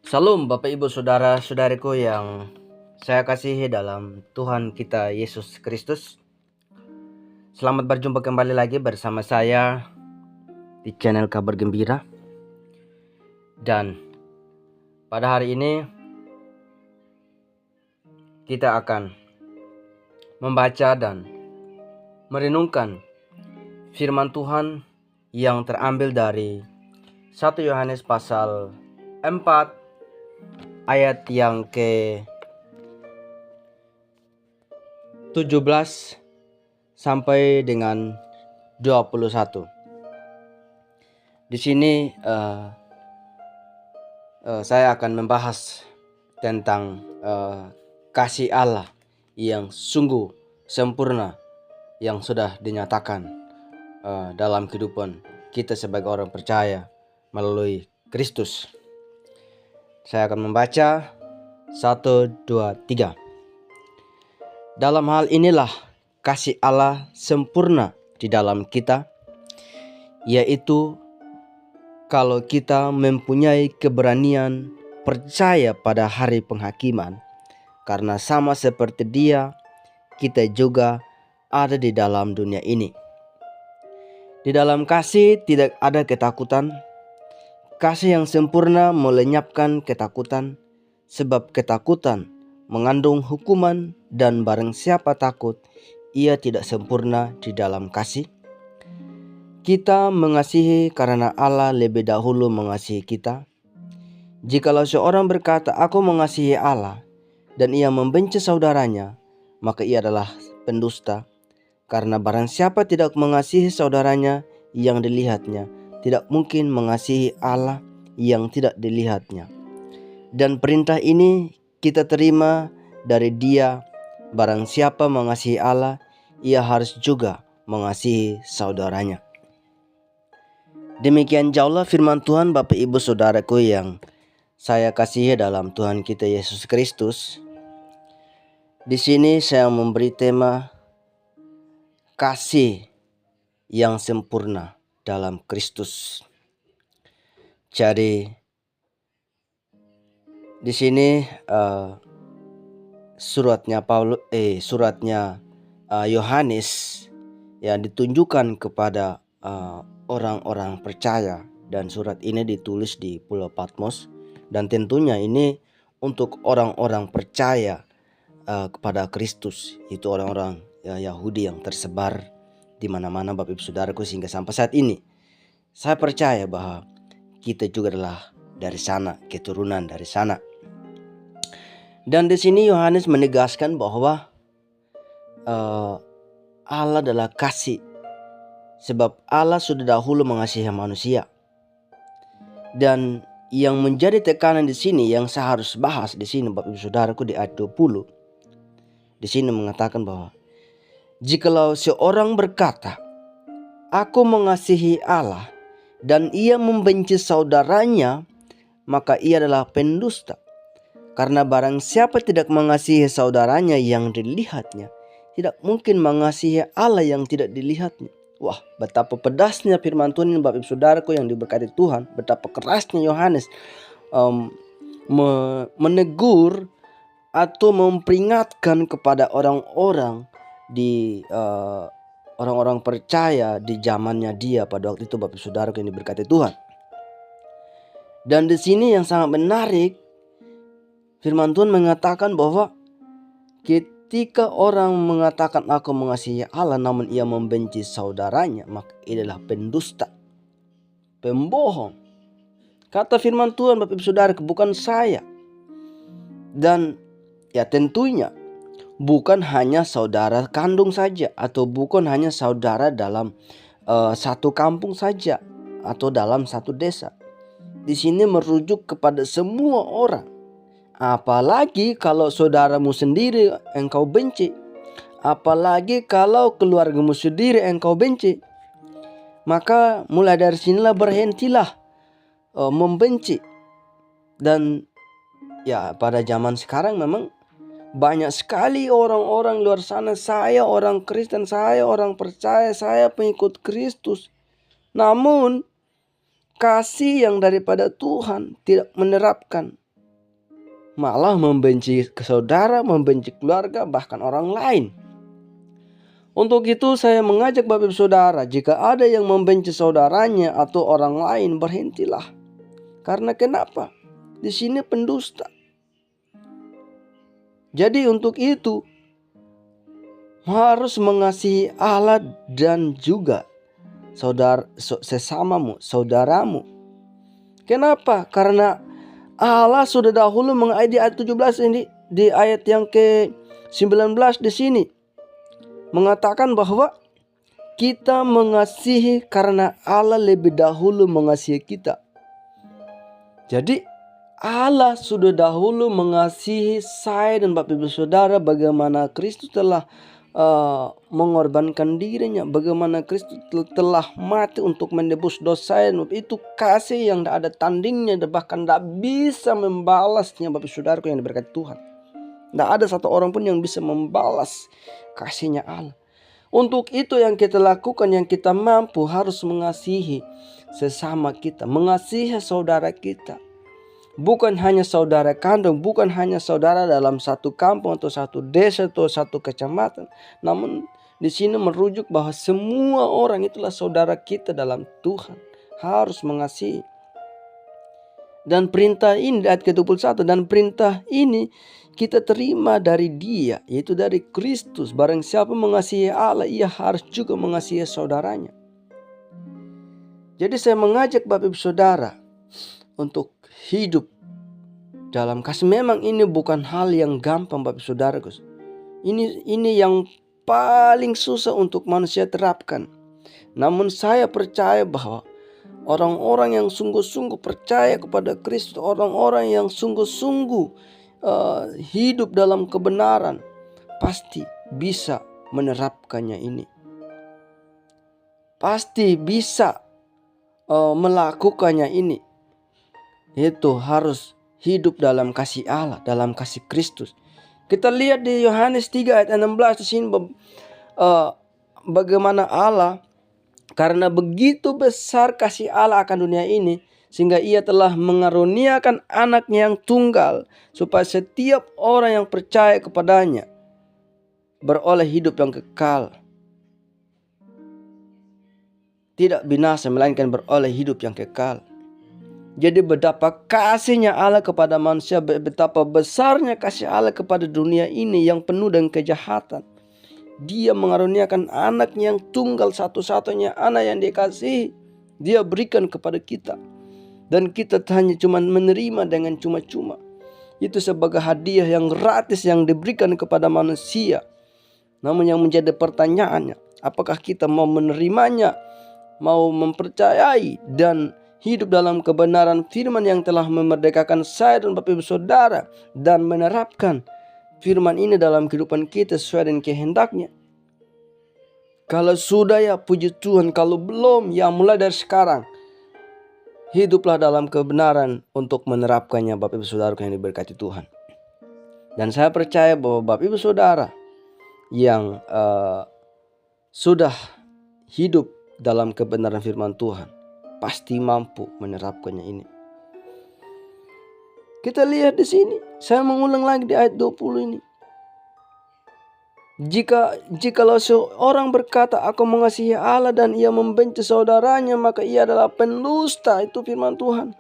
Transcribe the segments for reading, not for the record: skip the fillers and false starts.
Salam Bapak Ibu Saudara-saudariku yang saya kasihi dalam Tuhan kita Yesus Kristus. Selamat berjumpa kembali lagi bersama saya di channel Kabar Gembira. Dan pada hari ini kita akan membaca dan merenungkan firman Tuhan yang terambil dari 1 Yohanes pasal 4 ayat yang ke-17 sampai dengan 21. Di sini saya akan membahas tentang kasih Allah yang sungguh sempurna yang sudah dinyatakan dalam kehidupan kita sebagai orang percaya melalui Kristus. Saya akan membaca 1, 2, 3. Dalam hal inilah kasih Allah sempurna di dalam kita, yaitu kalau kita mempunyai keberanian percaya pada hari penghakiman, karena sama seperti Dia, kita juga ada di dalam dunia ini. Di dalam kasih tidak ada ketakutan. Kasih yang sempurna melenyapkan ketakutan, sebab ketakutan mengandung hukuman, dan barang siapa takut, ia tidak sempurna di dalam kasih. Kita mengasihi karena Allah lebih dahulu mengasihi kita. Jikalau seorang berkata, "Aku mengasihi Allah," dan ia membenci saudaranya, maka ia adalah pendusta. Karena barang siapa tidak mengasihi saudaranya yang dilihatnya, tidak mungkin mengasihi Allah yang tidak dilihatnya. Dan perintah ini kita terima dari Dia, barang siapa mengasihi Allah, ia harus juga mengasihi saudaranya. Demikian jauhlah firman Tuhan Bapak Ibu Saudaraku yang saya kasihi dalam Tuhan kita Yesus Kristus. Di sini saya memberi tema kasih yang sempurna dalam Kristus. Jadi di sini suratnya Yohanes yang ditunjukkan kepada orang-orang percaya, dan surat ini ditulis di Pulau Patmos, dan tentunya ini untuk orang-orang percaya kepada Kristus, itu orang-orang Yahudi yang tersebar di mana-mana Bapak Ibu Saudaraku, sehingga sampai saat ini saya percaya bahwa kita juga adalah dari sana, keturunan dari sana. Dan di sini Yohanes menegaskan bahwa Allah adalah kasih, sebab Allah sudah dahulu mengasihi manusia. Dan yang menjadi tekanan di sini yang saya harus bahas di sini Bapak Ibu Saudaraku, di ayat 20. Di sini mengatakan bahwa jikalau seorang berkata, "Aku mengasihi Allah," dan ia membenci saudaranya, maka ia adalah pendusta. Karena barang siapa tidak mengasihi saudaranya yang dilihatnya, tidak mungkin mengasihi Allah yang tidak dilihatnya. Wah, betapa pedasnya firman Tuhan ini Bapak Ibu Saudaraku yang diberkati Tuhan. Betapa kerasnya Yohanes menegur atau memperingatkan kepada orang-orang di orang-orang percaya di zamannya dia pada waktu itu Bapak Ibu Saudaraku yang diberkati Tuhan. Dan di sini yang sangat menarik, firman Tuhan mengatakan bahwa ketika orang mengatakan aku mengasihi Allah namun ia membenci saudaranya, maka ia adalah pendusta, pembohong. Kata firman Tuhan Bapak Ibu Saudara, bukan saya. Dan ya tentunya bukan hanya saudara kandung saja, atau bukan hanya saudara dalam satu kampung saja atau dalam satu desa. Di sini merujuk kepada semua orang. Apalagi kalau saudaramu sendiri engkau benci, apalagi kalau keluargamu sendiri engkau benci, maka mulai dari sinilah berhentilah membenci. Dan ya pada zaman sekarang memang banyak sekali orang-orang luar sana, saya orang Kristen, saya orang percaya, saya pengikut Kristus, namun kasih yang daripada Tuhan tidak menerapkan malah membenci saudara, membenci keluarga, bahkan orang lain. Untuk itu saya mengajak Bapak Ibu Saudara, jika ada yang membenci saudaranya atau orang lain, berhentilah. Karena kenapa? Di sini pendusta. Jadi untuk itu harus mengasihi Allah dan juga sesamamu, saudaramu. Kenapa? Karena Allah sudah dahulu di ayat 17 ini, di ayat yang ke-19 di sini mengatakan bahwa kita mengasihi karena Allah lebih dahulu mengasihi kita. Jadi Allah sudah dahulu mengasihi saya dan Bapak Ibu Saudara, bagaimana Kristus telah mengorbankan dirinya, bagaimana Kristus telah mati untuk menebus dosa. Itu kasih yang tidak ada tandingnya, bahkan tidak bisa membalasnya Bapak Saudaraku yang diberkati Tuhan. Tidak ada satu orang pun yang bisa membalas kasihnya Allah. Untuk itu yang kita lakukan, yang kita mampu, harus mengasihi sesama kita, mengasihi saudara kita. Bukan hanya saudara kandung, bukan hanya saudara dalam satu kampung atau satu desa atau satu kecamatan. Namun di sini merujuk bahwa semua orang itulah saudara kita dalam Tuhan. Harus mengasihi. Dan perintah ini di ayat ke-21, dan perintah ini kita terima dari Dia, yaitu dari Kristus. Barang siapa mengasihi Allah, ia harus juga mengasihi saudaranya. Jadi saya mengajak Bapak Ibu Saudara untuk hidup dalam kasih. Memang ini bukan hal yang gampang Bapak Saudaraku. Ini yang paling susah untuk manusia terapkan. Namun saya percaya bahwa orang-orang yang sungguh-sungguh percaya kepada Kristus, orang-orang yang sungguh-sungguh hidup dalam kebenaran, pasti bisa menerapkannya ini. Pasti bisa melakukannya ini. Itu harus hidup dalam kasih Allah, dalam kasih Kristus. Kita lihat di Yohanes 3 ayat 16 di sini bagaimana Allah, karena begitu besar kasih Allah akan dunia ini, sehingga Ia telah mengaruniakan anaknya yang tunggal, supaya setiap orang yang percaya kepadanya beroleh hidup yang kekal, tidak binasa melainkan beroleh hidup yang kekal. Jadi betapa kasihnya Allah kepada manusia, betapa besarnya kasih Allah kepada dunia ini yang penuh dengan kejahatan. Dia mengaruniakan anaknya yang tunggal, satu-satunya anak yang dikasihi, Dia berikan kepada kita. Dan kita hanya cuma menerima dengan cuma-cuma. Itu sebagai hadiah yang gratis yang diberikan kepada manusia. Namun yang menjadi pertanyaannya, apakah kita mau menerimanya, mau mempercayai dan hidup dalam kebenaran firman yang telah memerdekakan saya dan Bapak Ibu Saudara, dan menerapkan firman ini dalam kehidupan kita sesuai dengan kehendaknya. Kalau sudah, ya puji Tuhan. Kalau belum, ya mulai dari sekarang hiduplah dalam kebenaran untuk menerapkannya Bapak Ibu Saudara yang diberkati Tuhan. Dan saya percaya bahwa Bapak Ibu Saudara yang sudah hidup dalam kebenaran firman Tuhan pasti mampu menerapkannya ini. Kita lihat di sini, saya mengulang lagi di ayat 20 ini. Jikalau seorang berkata, aku mengasihi Allah dan ia membenci saudaranya, maka ia adalah pendusta. Itu firman Tuhan.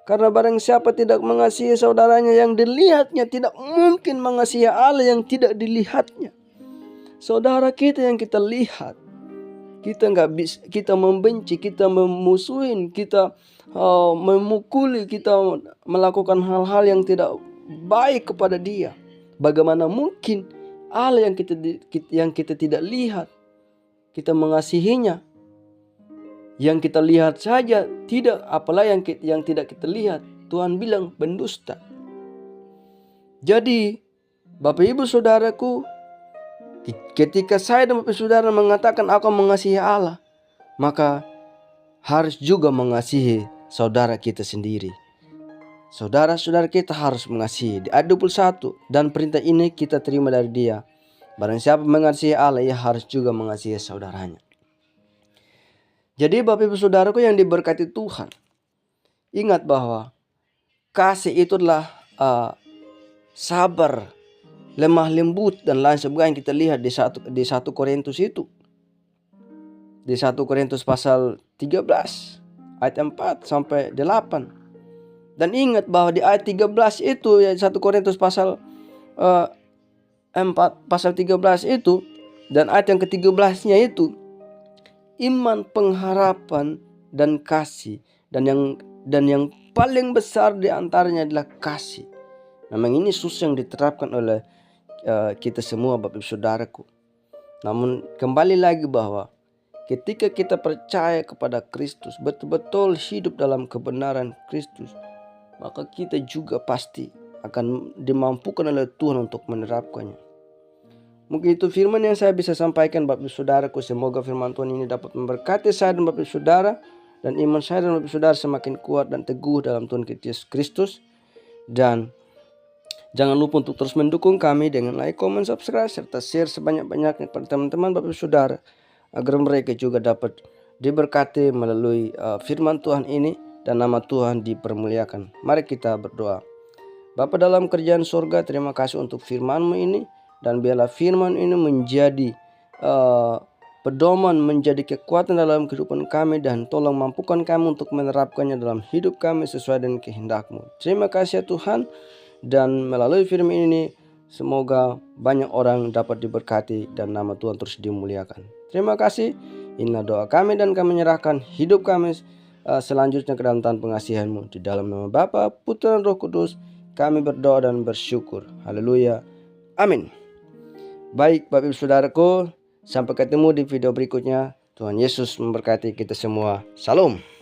Karena barang siapa tidak mengasihi saudaranya yang dilihatnya, tidak mungkin mengasihi Allah yang tidak dilihatnya. Saudara kita yang kita lihat, kita nggak bisa, kita membenci, kita memusuhin, kita memukuli, kita melakukan hal-hal yang tidak baik kepada dia. Bagaimana mungkin Allah yang kita tidak lihat, kita mengasihinya? Yang kita lihat saja tidak, apalagi yang tidak kita lihat. Tuhan bilang pendusta. Jadi Bapak Ibu Saudaraku, ketika saya dan Bapak Saudara mengatakan aku mengasihi Allah, maka harus juga mengasihi saudara kita sendiri. Saudara-saudara kita harus mengasihi. Di ayat 21, dan perintah ini kita terima dari Dia. Barang siapa mengasihi Allah, ia harus juga mengasihi saudaranya. Jadi Bapak Ibu Saudaraku yang diberkati Tuhan, ingat bahwa kasih itu adalah uh, sabar, lemah lembut, dan lain sebagainya yang kita lihat di 1 Korintus itu. Di 1 Korintus pasal 13 ayat 4 sampai 8. Dan ingat bahwa di ayat 13 itu, ya 1 Korintus pasal 4 pasal 13 itu, dan ayat yang ke-13-nya itu iman, pengharapan, dan kasih, dan yang paling besar di antaranya adalah kasih. Memang ini susah yang diterapkan oleh kita semua, Bapak Ibu Saudaraku. Namun kembali lagi bahwa ketika kita percaya kepada Kristus, betul-betul hidup dalam kebenaran Kristus, maka kita juga pasti akan dimampukan oleh Tuhan untuk menerapkannya. Mungkin itu firman yang saya bisa sampaikan, Bapak Ibu Saudaraku. Semoga firman Tuhan ini dapat memberkati saya dan Bapak Ibu Saudara, dan iman saya dan Bapak Ibu Saudara semakin kuat dan teguh dalam Tuhan kita Yesus Kristus. Dan jangan lupa untuk terus mendukung kami dengan like, comment, subscribe, serta share sebanyak-banyaknya kepada teman-teman Bapak Ibu Saudara, agar mereka juga dapat diberkati melalui firman Tuhan ini dan nama Tuhan dipermuliakan. Mari kita berdoa. Bapa dalam kerjaan surga, terima kasih untuk firman-Mu ini, dan biarlah firman ini menjadi pedoman, menjadi kekuatan dalam kehidupan kami, dan tolong mampukan kami untuk menerapkannya dalam hidup kami sesuai dengan kehendak-Mu. Terima kasih ya Tuhan, dan melalui firman ini semoga banyak orang dapat diberkati dan nama Tuhan terus dimuliakan. Terima kasih. Inilah doa kami, dan kami menyerahkan hidup kami selanjutnya ke dalam tangan pengasihan-Mu. Di dalam nama Bapa, Putra, dan Roh Kudus kami berdoa dan bersyukur. Haleluya. Amin. Baik Bapak Ibu Saudaraku, sampai ketemu di video berikutnya. Tuhan Yesus memberkati kita semua. Salam.